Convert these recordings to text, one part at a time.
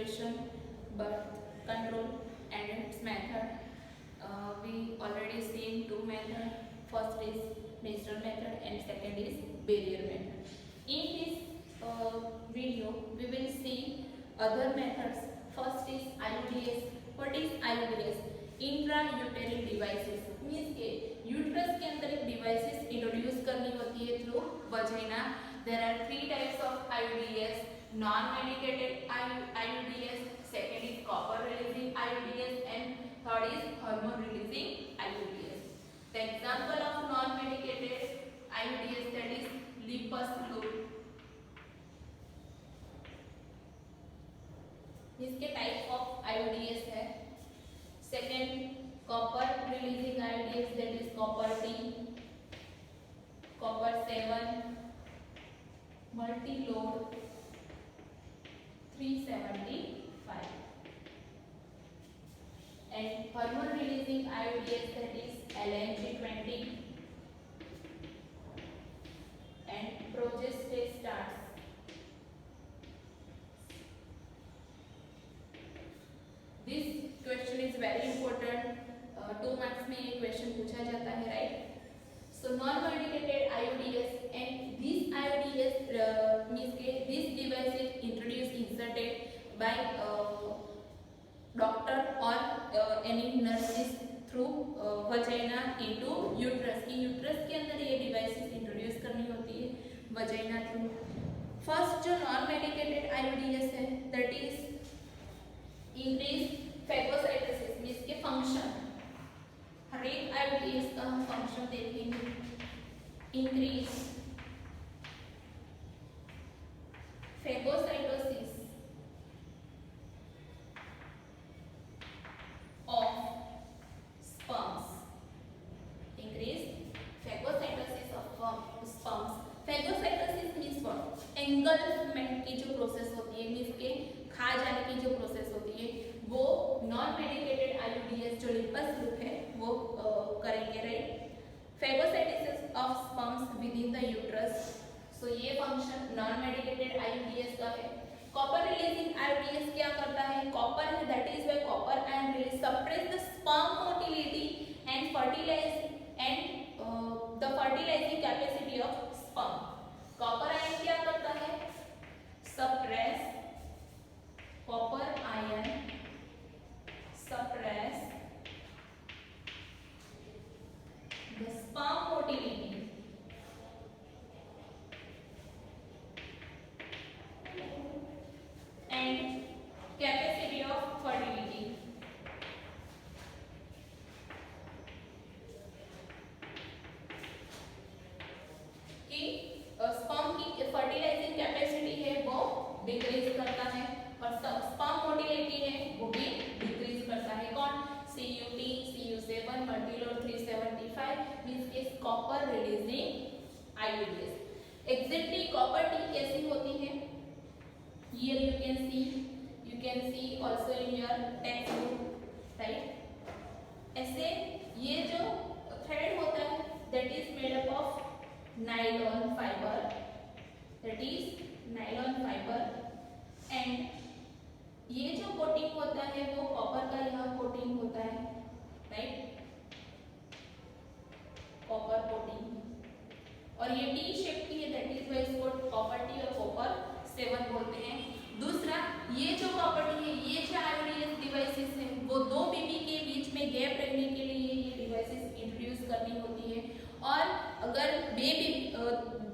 menstruation, birth control and its method. We already seen two methods. First is natural method and second is barrier method. In this video, we will see other methods. First is IUDs. What is IUDs? Intrauterine devices means के uterus के अंदर एक devices introduce करनी होती है through vagina. There are three types of IUDs. Non medicated IUDs, second is copper releasing IUDs and third is hormone releasing IUDs. The example of non medicated IUDs, that is Lippus loop. इसके type of IUDs है. Second copper releasing IUDs, that is copper T, copper 7, multi load 375, and hormone releasing IUDs, that is LNG20 and progestastats. This question is very important. 2 marks में ये question पूछा जाता है, right? So non-medicated IUDs and these IUDs means के this device is introduced inserted by doctor or any nurses through vagina into uterus. कि uterus के अंदर ये devices introduce करनी होती है vagina through. First जो non-medicated IUDs है, that is increase phagocytosis means के फंक्शन. हर एक IUDs का हम फंक्शन देखेंगे. Increase phagocytosis of sperms. Increase phagocytosis of sperms. Phagocytosis means what? एंगल्फमेंट की जो प्रोसेस होती है मीन्स के खा जाने की जो प्रोसेस होती है वो नॉन मेडिकेटेड IUDs जो लिपस लूप है वो करेंगे, right? Phagocytosis of sperms within the uterus. So ये फंक्शन नॉन मेडिकेटेड IUDs का है. कॉपर रिलीजिंग IUDs क्या करता है? कॉपर है, that is why copper ion release suppress the sperm motility and fertilise and the fertilising capacity of sperm. Copper ion क्या करता है? Suppress. Copper ion suppress the sperm motility and capacity of fertility. कि sperm की fertilising capacity है वो decrease करता है और स्पर्म मोटिलिटी है वो भी डिक्रीज करता है. कौन? CUT, CU7, मल्टीलोड 375 मींस के copper releasing IUDs. Exactly copper T कैसी होती है? Here you can see also in your textbook, right? ऐसे ये जो थ्रेड होता है that is made up of nylon fiber, that is nylon fiber, and ये जो कोटिंग होता है वो कॉपर का यहाँ कोटिंग होता है, राइट? Copper coating. और ये टी शेप की है, दैट इज व्हाई इसको कॉपर टी और कॉपर 7 बोलते हैं. दूसरा ये जो कॉपर टी है, ये जो IUDs डिवाइसेस है वो दो बेबी के बीच में गैप रखने के लिए ये डिवाइसेस इंट्रोड्यूस करनी होती है. और अगर बेबी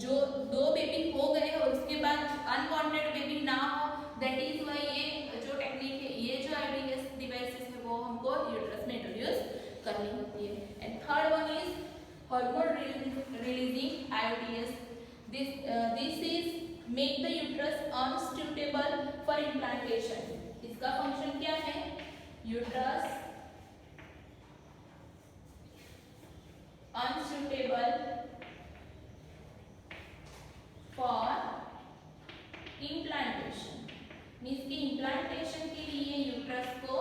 जो दो बेबी हो गए और उसके बाद अनवांटेड बेबी ना हो, दैट इज व्हाई ये जो टेक्निक है, ये जो IUDs डिवाइसेस है वो हमको यूट्रस में इंट्रोड्यूस करनी होती है. And third one is hormone releasing IUDs. This is make the uterus unsuitable for implantation. इसका फंक्शन क्या है? Uterus unsuitable for implantation means कि इम्प्लांटेशन के लिए यूट्रस को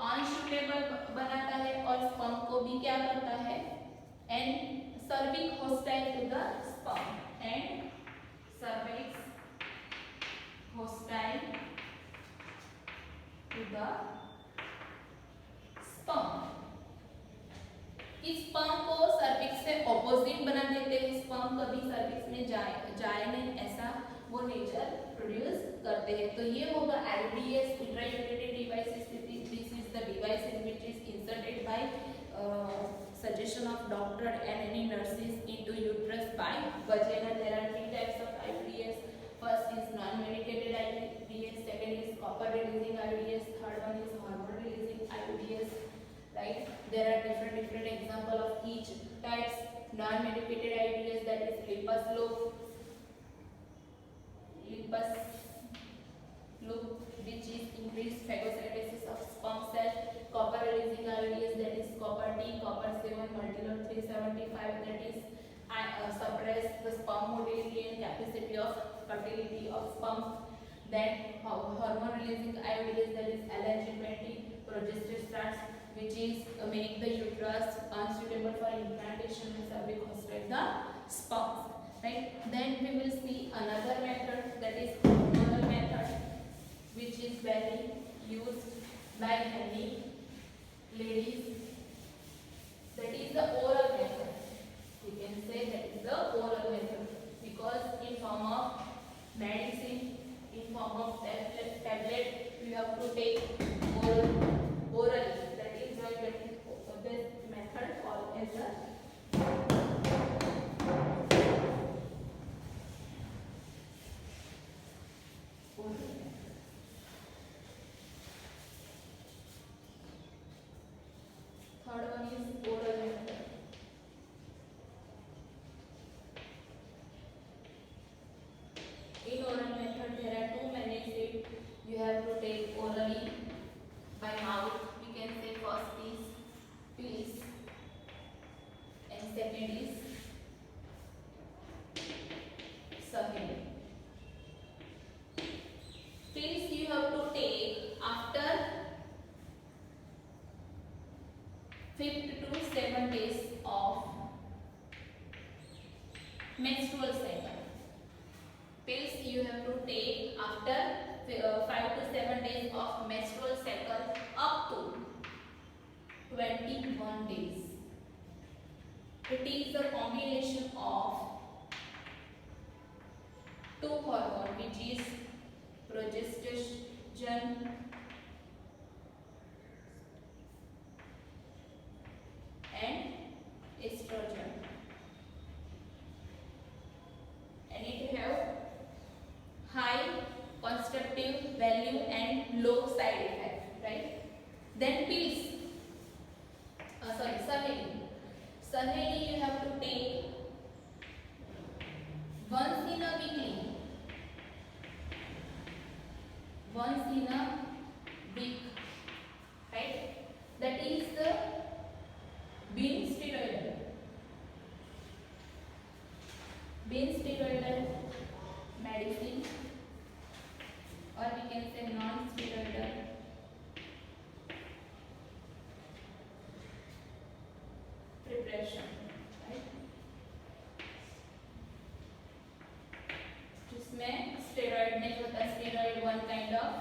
अनसुटेबल बनाता है और स्पर्म को भी क्या करता है? And cervix hostile to the sperm and cervix hostile the sperm. इस स्पर्म को सर्विक्स से ऑपोजिट बना देते हैं। स्पर्म कभी सर्विक्स में जाए नहीं, ऐसा वो नेचर प्रोड्यूस करते हैं। तो ये होगा IUDs, intrauterine devices. This is the device in which is inserted by suggestion of doctor and any nurses into uterus by vagina. There are three types of IUDs. First is non-medicated IUDs, second is copper releasing IUDs, third one is hormone releasing IUDs. Right? There are different example of each types. Non-medicated IUDs, that is lipus loop, which is increased phagocytosis of sperm cell. Copper releasing IUDs, that is copper T, copper 7, multilode 375, that is suppress the sperm motility and capacity of fertility of sperm. Then hormone releasing IUDs, that is LH20, progesterone, which is make the uterus unsuitable for implantation and cervicostrate the sperms. Right? Then we will see another method, that is hormonal method, which is very used by many ladies. That is the oral method. We can say that is the oral method, because in form of medicine, in form of tablet, you have to take orally. That is why this method called as the third one is oral method. In oral method, there are two methods. You have to take orally by mouth. We can say first is pills and second is Saheli. Pills you have to take after 5th to 7 days of menstrual cycle. Pills you have to take after 5 to 7 days of menstrual cycle up to 21 days. It is a combination of two hormones, which is progesterone and estrogen, and it have high constructive value and low side effect. Right? Then pills, Saheli you have to take once in a week, right? That is the bean steroidal medicine, or we can say non-steroidal preparation, right? जिसमें steroid नहीं होता, steroid one kind of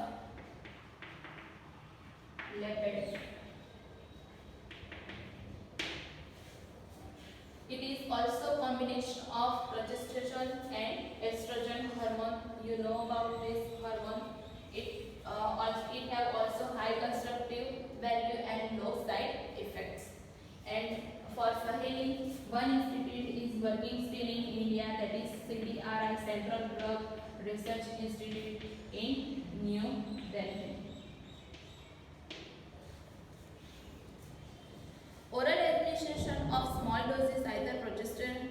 lipid. It is also combination of progesterone and estrogen hormone. You know about this hormone. It have also high constructive value and low side effects. And for Saheli, one institute is working still in India, that is CDRI, Central Drug Research Institute in New Delhi. Oral administration of small doses, either progesterone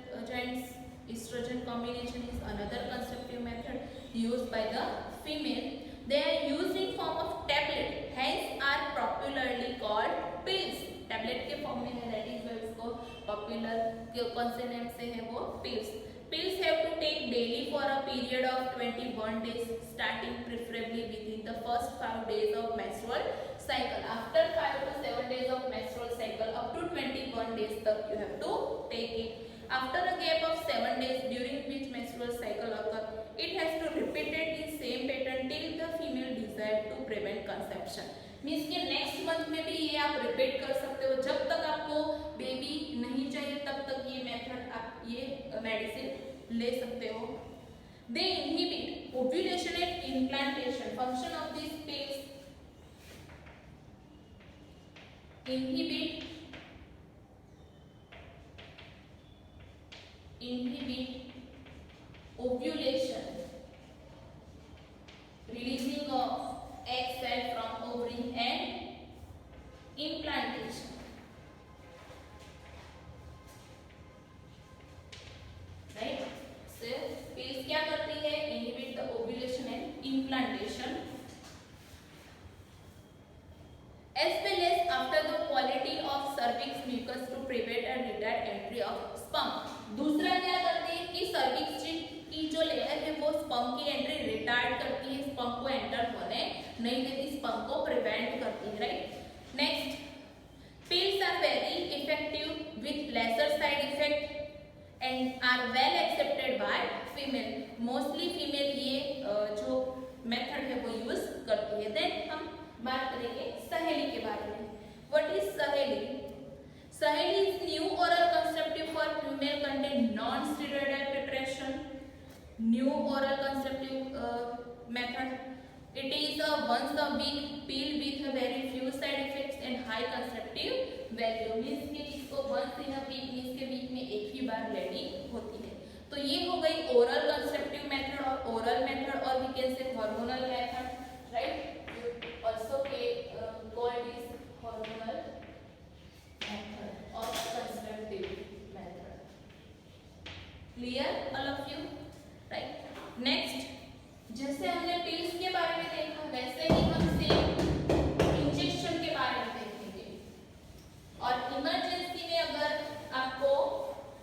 estrogen combination, is another constructive method used by the female. They are used in form of tablet, hence are popularly called pills. tablet के form में है, that is why इसको popular कौन से name से है वो pills. Pills have to take daily for a period of 21 days, starting preferably within the first 5 days of menstrual cycle. After 5 to 7 days of menstrual cycle, up to 21 days तक you have to take it. After a gap of 7 days during which menstrual cycle occur, it has to repeat it in same pattern till the female desire to prevent conception. Means के next month में भी ये आप repeat कर सकते हो। जब तक आपको बेबी नहीं चाहिए तब तक ये मेथड आप ये मेडिसिन ले सकते हो। They inhibit ovulation and implantation. Function of this pills inhibit ovulation, releasing of egg cell from ovary and implantation. Right? So pills क्या करती है? Inhibit the ovulation and implantation. As well as after the quality of cervix mucus to prevent and retard entry of sperm. दूसरा क्या करते हैं कि cervix की जो लेयर है वो sperm की एंट्री रिटार्ड करती है, sperm को एंटर होने नहीं देती, sperm को प्रिवेंट करती है, right. Next, pills are very effective with lesser side effect and are well accepted by female. Mostly female ये जो मेथड है वो यूज करती है। देन हम बात करेंगे सहेली के बारे में। What is Saheli? Saheli is new oral contraceptive for female contain non steroidal preparation, new oral contraceptive method. It is a once a week pill with a very few side effects and high contraceptive value. Means के इसको once in a week, means के week में एक ही बार लेनी होती है। तो ये हो गई ओरल कंसेप्टिव मेथड और ओरल मेथड, और we can say hormonal method, right. Also called is hormonal method or conceptive method. Clear all of you, right? Next, जैसे हमने pills के बारे में देखा वैसे ही हम सेम इंजेक्शन के बारे में देखेंगे। और इमरजेंसी में अगर आपको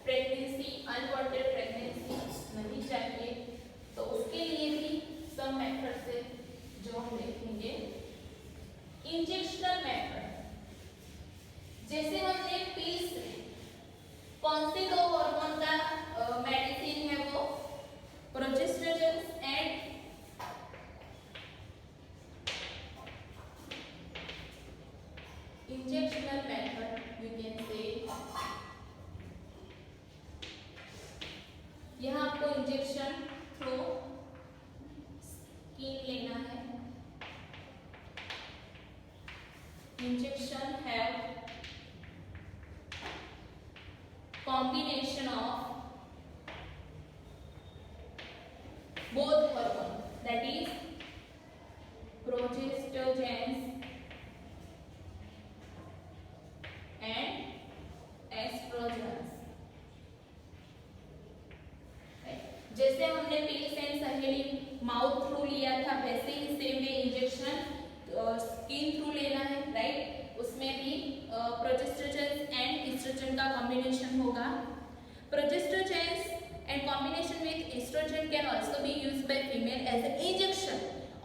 प्रेगनेंसी, अनवांटेड प्रेगनेंसी नहीं चाहिए तो उसके लिए भी सब मेथड से जो हम देखेंगे। इंजेक्शनल मेथड, जैसे हमने पिल्स कौन से दो हार्मोन का मेडिसिन है वो progesterone and injectional method you can say. यहाँ आपको इंजेक्शन थ्रू स्किन लेना है। Injection have combination of both hormones, that is progestogens and estrogens। जैसे हमने pills and Saheli mouth through लिया था वैसे ही same way injection skin through लेना है, राइट। उसमें भी प्रोजेस्टेरोन एंड एस्ट्रोजन का कॉम्बिनेशन होगा। Progesterone and combination with estrogen can also be used by female as a injection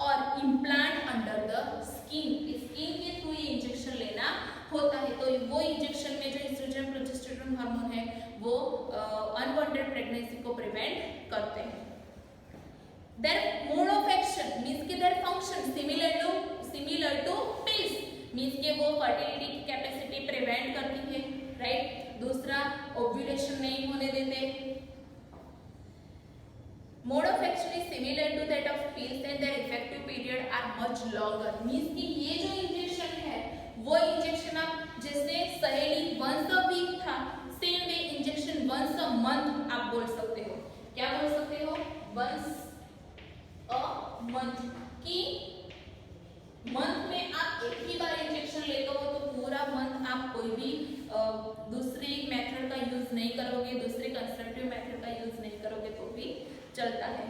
और implant under the skin. Skin के थ्रू ये इंजेक्शन लेना होता है। तो वो इंजेक्शन में जो एस्ट्रोजन प्रोजेस्टेरोन हार्मोन है वो अनवांटेड प्रेगनेंसी को प्रिवेंट करते हैं। Their mode of action means कि their function similar to pills, means कि वो fertility की कैपेसिटी प्रिवेंट करती है, राइट। दूसरा, ओव्यूलेशन नहीं होने देते। Mode of action is similar to that of pills and their effective period are much longer, means कि ये जो इंजेक्शन है वो इंजेक्शन आप जैसे सहेली वंस अ वीक था, same way injection once a month आप बोल सकते हो। क्या बोल सकते हो? वंस मंथ की मंथ में आप एक ही बार इंजेक्शन लेते हो तो पूरा मंथ आप कोई भी दूसरी मेथड का यूज नहीं करोगे, दूसरे कंस्ट्रक्टिव मेथड का यूज नहीं करोगे तो भी चलता है।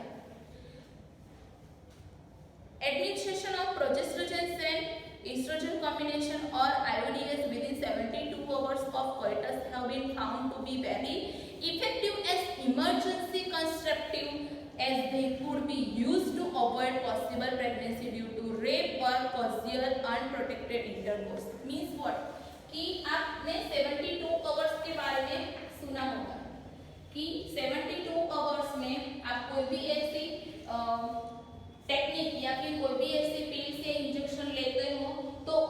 Administration of progesterone and oestrogen combination और IUDs within 72 hours of coitus have been found to be very effective as emergency contraceptive, as they could be used to avoid possible pregnancy due to rape or casual unprotected intercourse। Means what? कि आपने 72 hours के बारे में सुना होगा कि 72 hours में आप कोई भी ऐसी टेक्निक या फिर कोई भी ऐसी पिल्स या इंजेक्शन लेते हो तो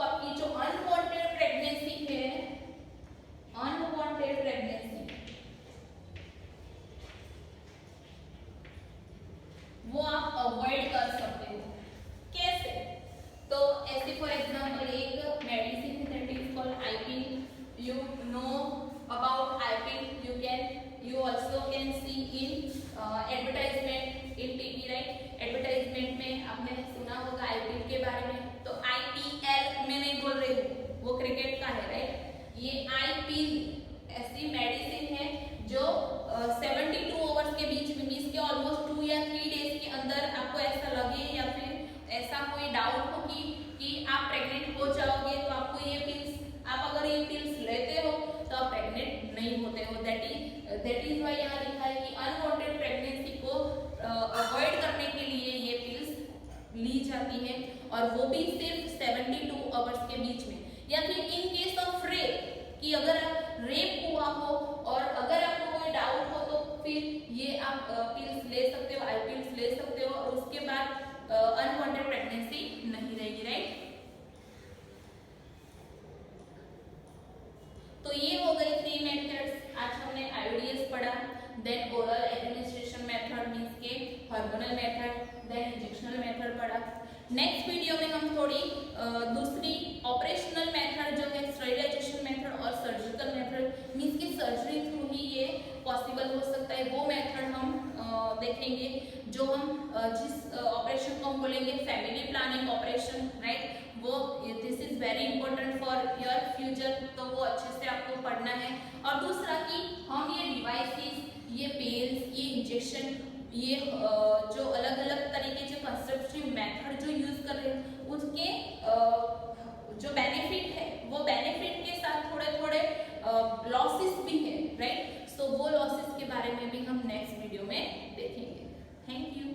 और वो भी सिर्फ 72 आवर्स के बीच में। या फिर इन केस ऑफ रेप, कि अगर रेप हुआ हो और अगर आपको कोई डाउट हो तो फिर ये आप पिल्स ले सकते हो, आई पिल्स ले सकते हो और उसके बाद अनवांटेड प्रेगनेंसी नहीं रहेगी, राइट। तो ये हो गई 3 मेथड्स। आज हमने आईओडीएस पढ़ा, then oral administration method means के hormonal method, then injectional method पढ़ा। नेक्स्ट वीडियो में हम थोड़ी दूसरी ऑपरेशनल मेथड जो है स्टरलाइजेशन मेथड और सर्जिकल मेथड मींस के सर्जरी थ्रू ही ये पॉसिबल हो सकता है, वो मेथड हम देखेंगे। जो हम जिस ऑपरेशन को हम बोलेंगे फैमिली प्लानिंग ऑपरेशन, राइट, वो this is very important for your future, तो वो अच्छे से आपको पढ़ना है। और दूसरा कि हम ये डिवाइसेस, ये पेल्स, ये इंजेक्शन, ये जो अलग अलग तरीके के कंसेप्टिव मेथड जो यूज कर रहे हैं उसके जो बेनिफिट है वो बेनिफिट के साथ थोड़े थोड़े लॉसेस भी है, राइट। सो वो लॉसेस के बारे में भी हम नेक्स्ट वीडियो में देखेंगे। Thank you.